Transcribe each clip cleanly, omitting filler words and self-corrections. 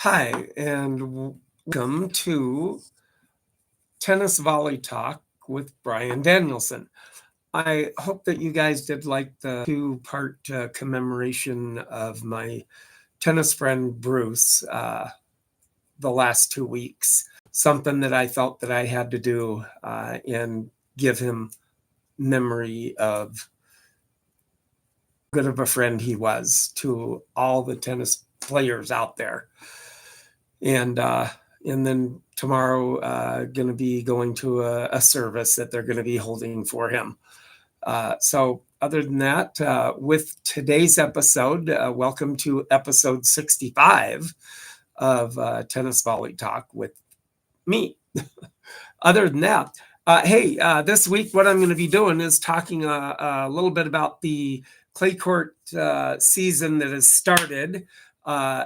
Hi, and welcome to Tennis Volley Talk with Brian Danielson. I hope that you guys did like the two-part commemoration of my tennis friend Bruce the last 2 weeks. Something that I felt that I had to do and give him memory of good of a friend he was to all the tennis players out there. And then tomorrow going to be going to a service that they're going to be holding for him. So other than that, with today's episode, welcome to episode 65 of Tennis Volley Talk with me. Other than that, hey, this week what I'm going to be doing is talking a little bit about the clay court season that has started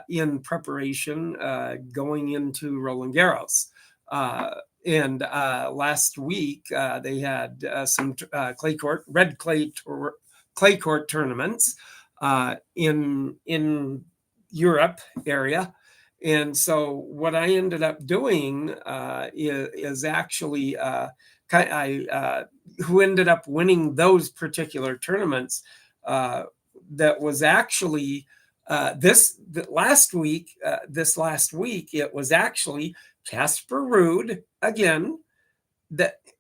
in preparation going into Roland Garros. And last week they had some red clay court tournaments in Europe area. And so what I ended up doing is actually who ended up winning those particular tournaments. That was actually this last week. It was actually Casper Ruud again.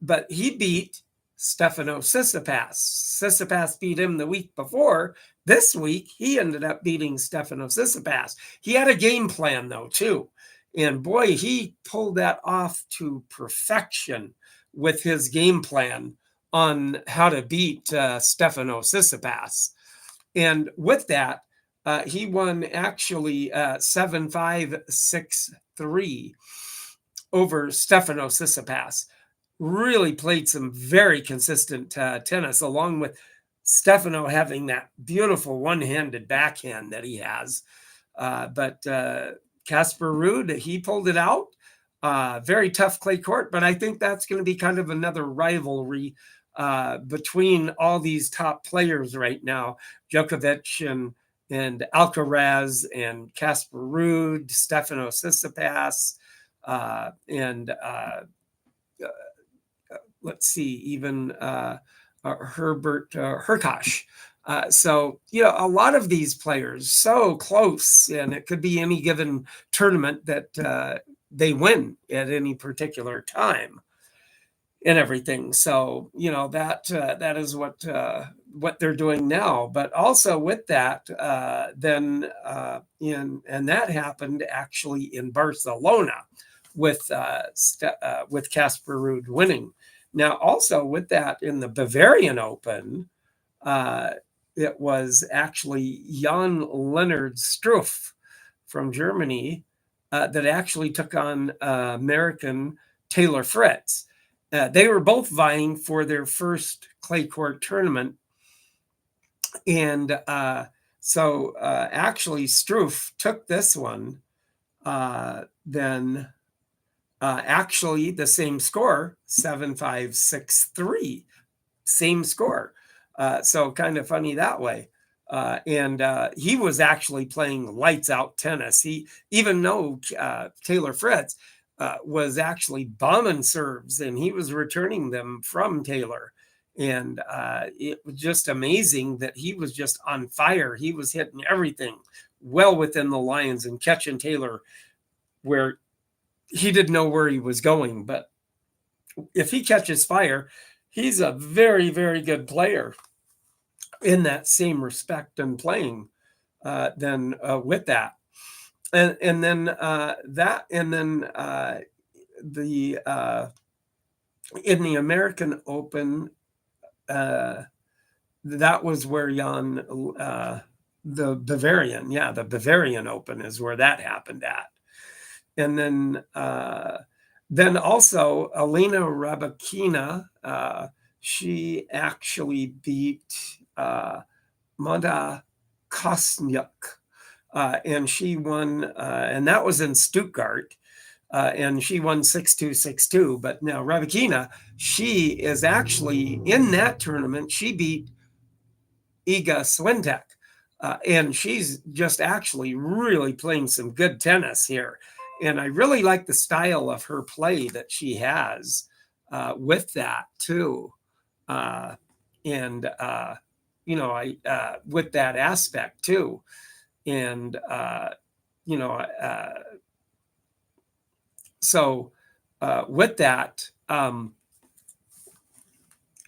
But he beat Stefano Tsitsipas. Tsitsipas beat him the week before. This week, he ended up beating Stefano Tsitsipas. He had a game plan, though, too. And boy, he pulled that off to perfection with his game plan on how to beat Stefano Tsitsipas. And with that, he won actually 7-5, 6-3 over Stefano Tsitsipas. Really played some very consistent tennis, along with Stefano having that beautiful one-handed backhand that he has. But Casper Ruud, he pulled it out. Very tough clay court, but I think that's going to be kind of another rivalry between all these top players right now, Djokovic and Alcaraz and Casper Ruud, Stefano Tsitsipas, and let's see, even Herbert Hurkacz. So, a lot of these players so close, and it could be any given tournament that they win at any particular time and everything. So, that is what they're doing now. But also with that, and that happened actually in Barcelona with Casper Ruud winning. Now, also with that in the Bavarian Open, it was actually Jan-Lennard Struff from Germany that actually took on American Taylor Fritz. They were both vying for their first clay court tournament. And so actually Struff took this one. Then actually the same score, 7-5, 6-3, same score. So kind of funny that way. And he was actually playing lights out tennis. Even though Taylor Fritz was actually bombing serves, and he was returning them from Taylor. And it was just amazing that he was just on fire. He was hitting everything well within the lines and catching Taylor where he didn't know where he was going. But if he catches fire, he's a very, very good player in that same respect and playing with that. And then in the American Open, that was where the Bavarian Open is where that happened at. And then also Elena Rybakina, she actually beat Mada Kosniuk, and she won, and that was in Stuttgart, and she won 6-2, 6-2. But now Rybakina, she is actually in that tournament. She beat Iga Swiatek. And she's just actually really playing some good tennis here. And I really like the style of her play that she has with that too. Uh, and, with that aspect too. And, you know, so with that,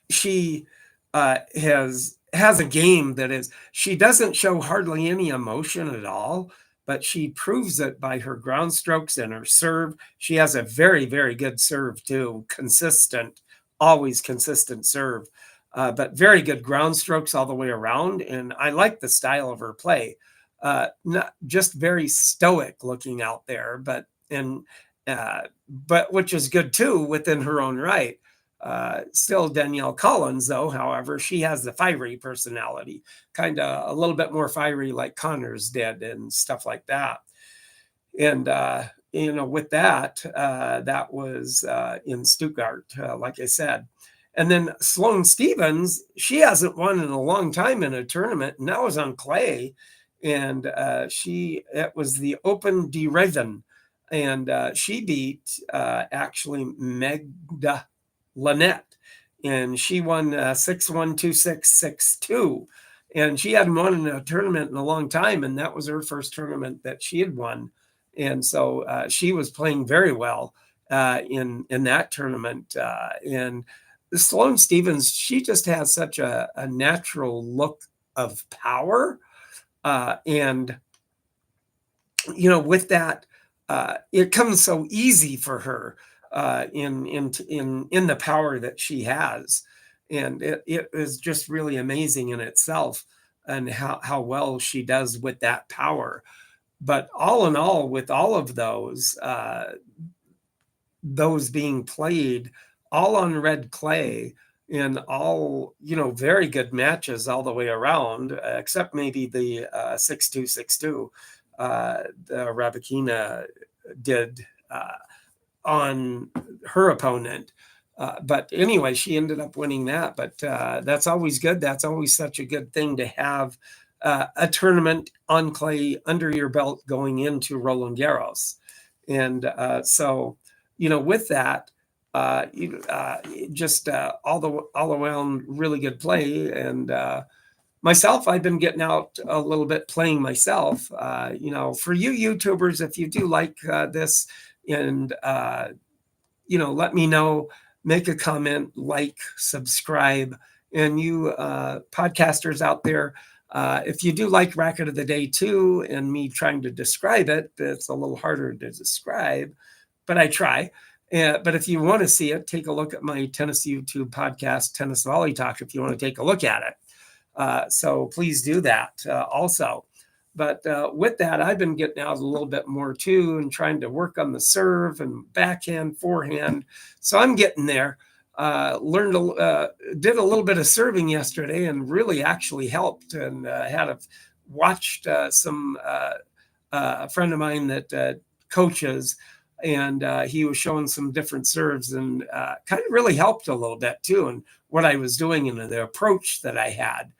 she has a game that is, she doesn't show hardly any emotion at all, but she proves it by her ground strokes and her serve. She has a very, very good serve too, consistent, always consistent serve, but very good ground strokes all the way around. And I like the style of her play. Not just very stoic looking out there, but which is good too within her own right. Still Danielle Collins, though, however, she has the fiery personality, kind of a little bit more fiery like Connors did and stuff like that. And, with that, that was in Stuttgart, like I said. And then Sloane Stevens, she hasn't won in a long time in a tournament, and that was on clay. And it was the Open de Reven. And she beat actually Magda Lynette, and she won 6-1, 2-6, 6-2. And she hadn't won in a tournament in a long time, and that was her first tournament that she had won. And so she was playing very well in that tournament. And Sloane Stevens, she just has such a natural look of power. And, with that, it comes so easy for her in the power that she has. And it is just really amazing in itself, and how well she does with that power. But all in all, with all of those being played all on red clay in all, very good matches all the way around, except maybe the 6-2, 6-2 the Rabakina did on her opponent. But anyway, she ended up winning that. But that's always good. That's always such a good thing to have a tournament on clay under your belt going into Roland Garros. And so, with that, just all around really good play. And myself, I've been getting out a little bit playing myself. For you YouTubers, if you do like this, and let me know, make a comment, like, subscribe. And you podcasters out there, if you do like Racket of the Day too, and me trying to describe it, it's a little harder to describe, but I try. But if you want to see it, take a look at my tennis YouTube podcast, Tennis Volley Talk, if you want to take a look at it. So please do that also. But with that, I've been getting out a little bit more too, and trying to work on the serve and backhand, forehand. So I'm getting there. Did a little bit of serving yesterday, and really actually helped. And watched a friend of mine that coaches, and he was showing some different serves, and kind of really helped a little bit too, and what I was doing and the approach that I had.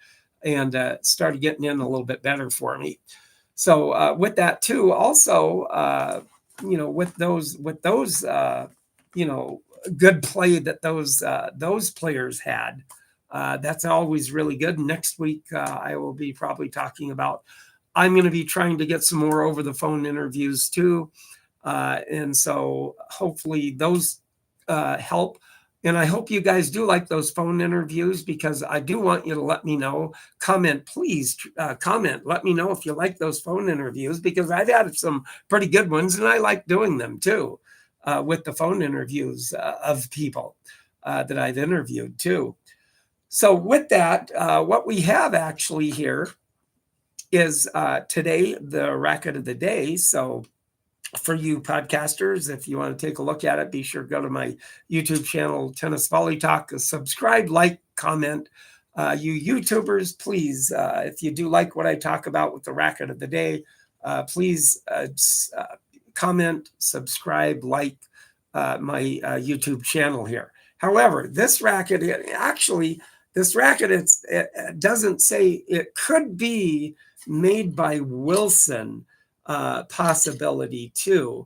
And started getting in a little bit better for me. So with that too, also, with those, good play that those players had, that's always really good. Next week, I will be probably talking about, I'm going to be trying to get some more over the phone interviews too. And so hopefully those help. And I hope you guys do like those phone interviews, because I do want you to let me know. Comment, please comment. Let me know if you like those phone interviews, because I've had some pretty good ones, and I like doing them too, with the phone interviews of people that I've interviewed too. So with that, what we have actually here is today the Racket of the Day. So for you podcasters, if you want to take a look at it, be sure to go to my YouTube channel, Tennis Volley Talk, subscribe, like, comment. You YouTubers, please, if you do like what I talk about with the Racket of the Day, please comment, subscribe, like my YouTube channel here. However, this racket, it doesn't say, it could be made by Wilson possibility too.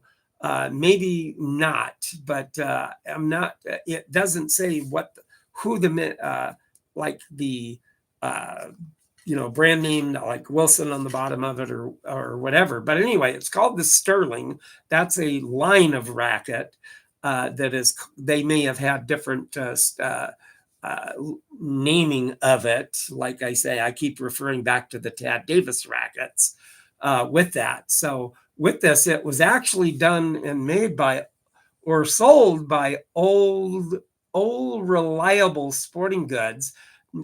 Maybe not, but I'm not. It doesn't say who the like the brand name like Wilson on the bottom of it or whatever. But anyway, it's called the Sterling. That's a line of racket that is. They may have had different naming of it. Like I say, I keep referring back to the Tad Davis rackets with that. So with this, it was actually done and made by or sold by old reliable sporting goods.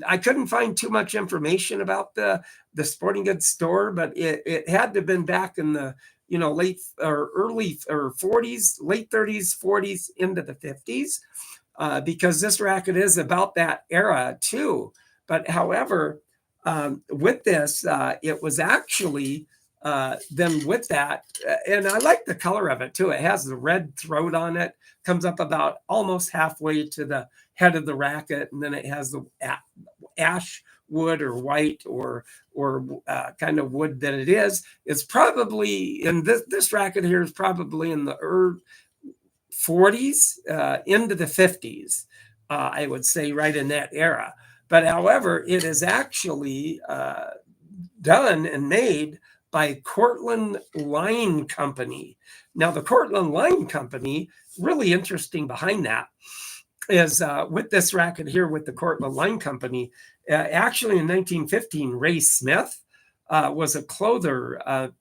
I couldn't find too much information about the sporting goods store, but it had to have been back in the late or early or 40s, late 30s, 40s into the 50s, because this racket is about that era too. But however, with this, it was actually then with that, and I like the color of it too. It has the red throat on it, comes up about almost halfway to the head of the racket, and then it has the ash wood or white or kind of wood that it is. It's probably in this racket here is probably in the 40s into the 50s, I would say, right in that era. But however, it is actually done and made by Cortland Line Company. Now, the Cortland Line Company, really interesting behind that, is with this racket here with the Cortland Line Company. Actually, in 1915, Ray Smith was a clother,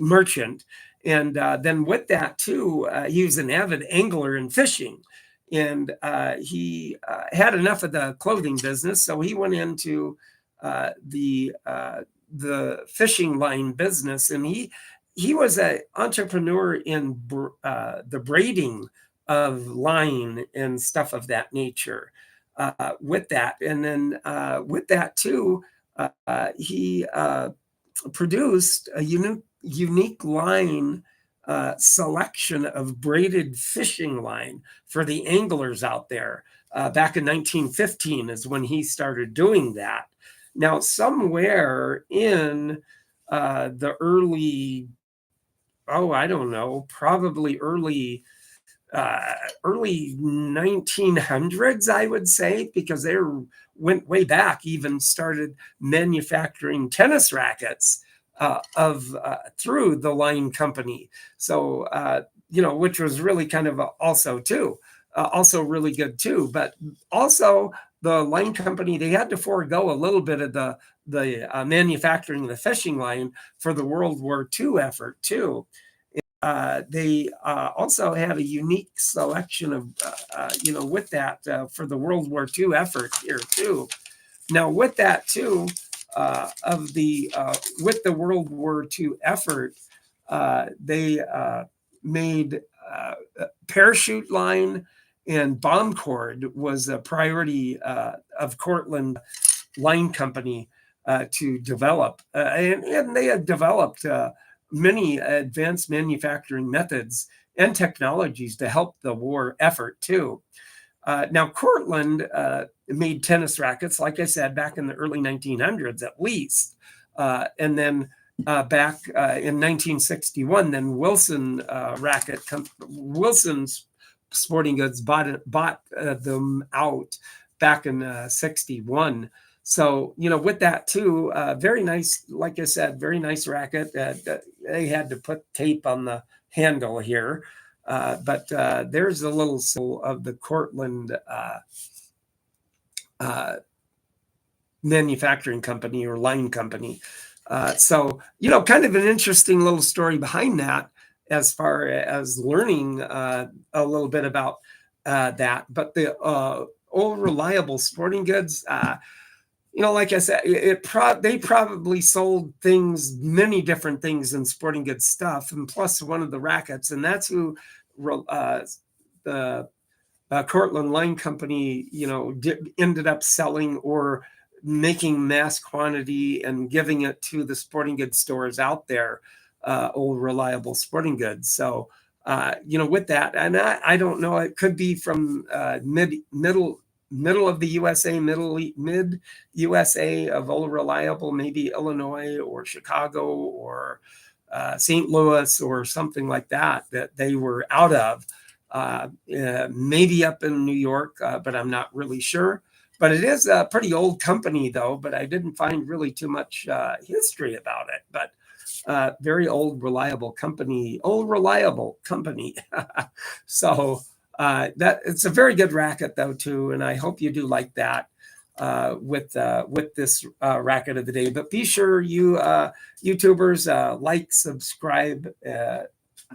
merchant. And then with that, too, he was an avid angler in fishing. And he had enough of the clothing business, so he went into the fishing line business, and he was an entrepreneur in the braiding of line and stuff of that nature. With that, and then with that too, he produced a unique line selection of braided fishing line for the anglers out there. Back in 1915 is when he started doing that. Now, somewhere in the early, I don't know, probably early 1900s, I would say, because they went way back, even started manufacturing tennis rackets through the Line Company. So, which was really kind of also really good too. But also the Line Company, they had to forego a little bit of the manufacturing of the fishing line for the World War II effort too. They also had a unique selection of, with that for the World War II effort here too. Now, with that too, with the World War II effort, they made parachute line and bomb cord was a priority of Cortland Line Company to develop, and they had developed many advanced manufacturing methods and technologies to help the war effort too. Now, Cortland made tennis rackets, like I said, back in the early 1900s at least. And then back in 1961, then Wilson's Sporting Goods bought them out back in 61. So, with that too, very nice, like I said, very nice racket. They had to put tape on the handle here. But there's a little symbol of the Cortland manufacturing company or line company. So, kind of an interesting little story behind that as far as learning a little bit about that. But the old reliable sporting goods, like I said, they probably sold many different things in sporting goods stuff, and plus one of the rackets, and that's who the Cortland Line Company, ended up selling or making mass quantity and giving it to the sporting goods stores out there, old reliable sporting goods. So, with that, and I don't know, it could be from middle middle of the USA, mid USA, VOLLEY reliable, maybe Illinois or Chicago or St. Louis or something like that they were out of. Maybe up in New York, but I'm not really sure. But it is a pretty old company, though, but I didn't find really too much history about it. But very reliable company. So that it's a very good racket, though, too. And I hope you do like that with this racket of the day. But be sure you YouTubers like, subscribe,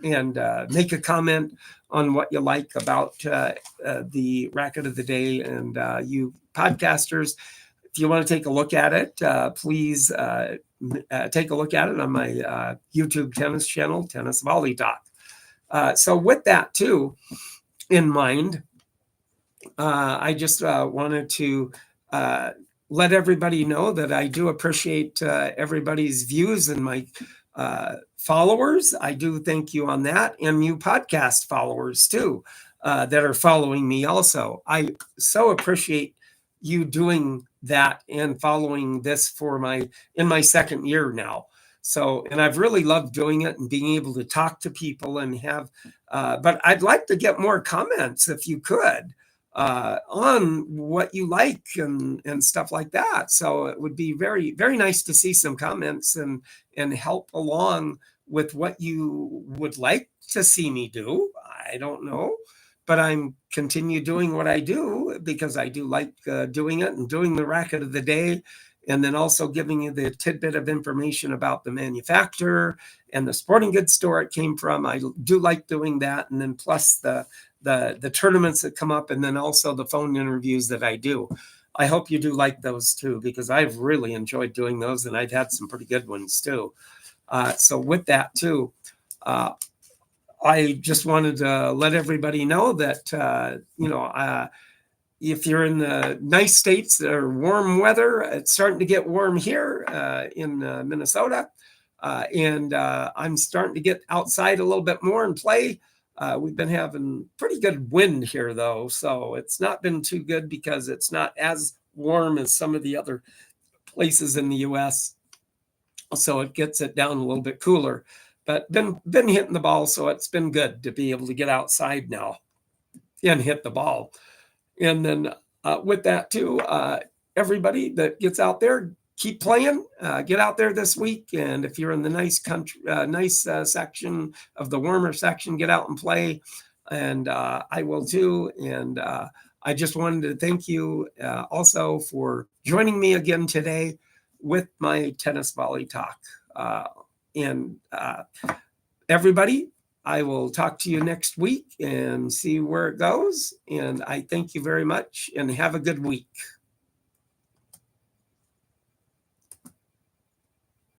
and make a comment on what you like about the racket of the day. And you podcasters, if you want to take a look at it, please take a look at it on my YouTube tennis channel, Tennis Volley Talk. So with that too in mind, I just wanted to let everybody know that I do appreciate everybody's views and my followers. I do thank you on that, and you podcast followers too that are following me also. I so appreciate you doing that and following this in my second year now. So, and I've really loved doing it and being able to talk to people and have, but I'd like to get more comments if you could on what you like and stuff like that. So it would be very, very nice to see some comments and help along with what you would like to see me do. I don't know, but I'm continue doing what I do because I do like doing it and doing the racket of the day. And then also giving you the tidbit of information about the manufacturer and the sporting goods store it came from. I do like doing that. And then plus the tournaments that come up, and then also the phone interviews that I do. I hope you do like those too, because I've really enjoyed doing those, and I've had some pretty good ones too. So with that too, I just wanted to let everybody know that, if you're in the nice states that are warm weather, it's starting to get warm here in Minnesota. And I'm starting to get outside a little bit more and play. We've been having pretty good wind here, though. So it's not been too good because it's not as warm as some of the other places in the U.S. So it gets it down a little bit cooler. But been hitting the ball, so it's been good to be able to get outside now and hit the ball. And then with that too, everybody that gets out there, keep playing. Get out there this week, and if you're in the nice country, section of the warmer section, get out and play. And I will too. And I just wanted to thank you also for joining me again today with my Tennis Volley Talk. And everybody, I will talk to you next week and see where it goes. And I thank you very much and have a good week.